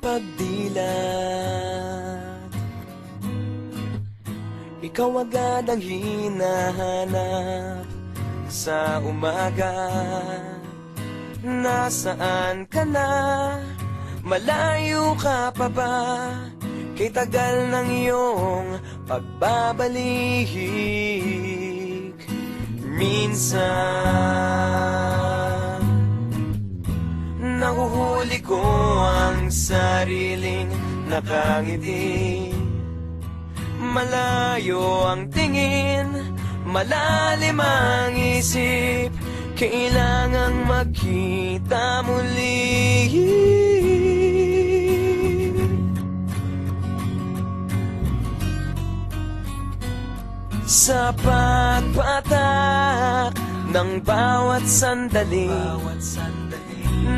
pagdilat, ikaw agad ang hinahanap sa umaga. Nasaan ka na? Malayo ka pa ba? Kay tagal ng iyong pagbabalik. Minsan nahuhuli ko ang sariling nakangiti. Malayo ang tingin, malalim ang isip, kailangang magkita muli. Sa pagpatak ng bawat sandali,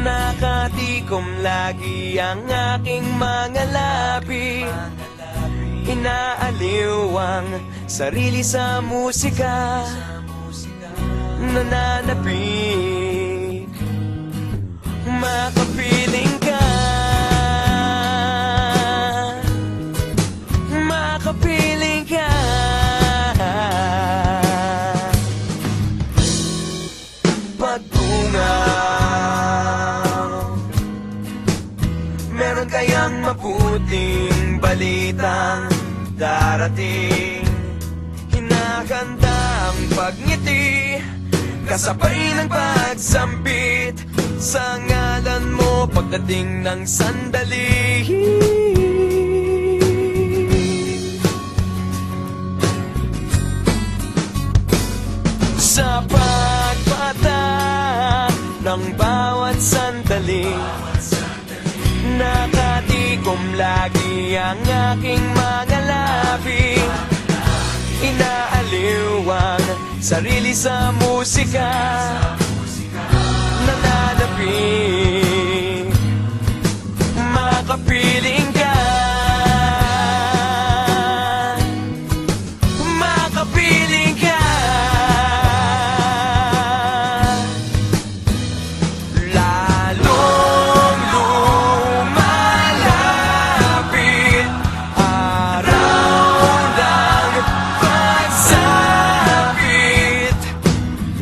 nakatikom lagi ang aking mga labi. Inaaliw ang sarili sa musika, nananapik, makapiling ka, makapiling ka. Pagbungaw, meron kayang mabuting balitang darating. Hinahanda ang pagngiti, kasabay ng pagsambit sa ngalan mo pagdating ng sandali. Sa pagpatak ng bawat sandali, nakatikom lagi ang aking mga labi. Inaaliw ang sarili sa musika, nananapik, makapiling ka, makapiling ka. Lalong lumalapit araw ng pagsapit,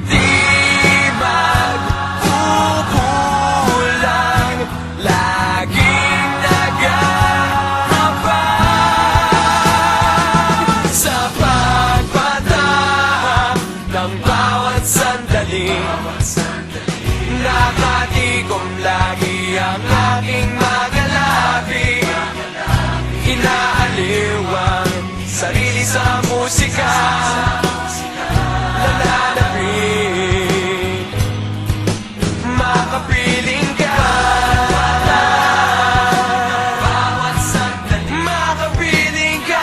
di magkukulang, laging nag-aabang. Sa pagpatak ng bawat sandali, nakatikom lagi ang aking mga labi. Inaaliw ang sarili sa musika, nananapik, makapiling ka, makapiling ka, makapiling ka,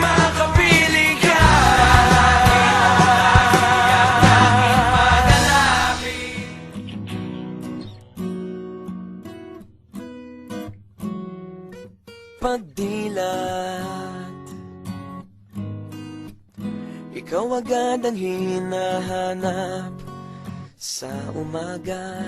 makapiling ka. Pagdilat, ikaw agad ang hinahanap sa umaga.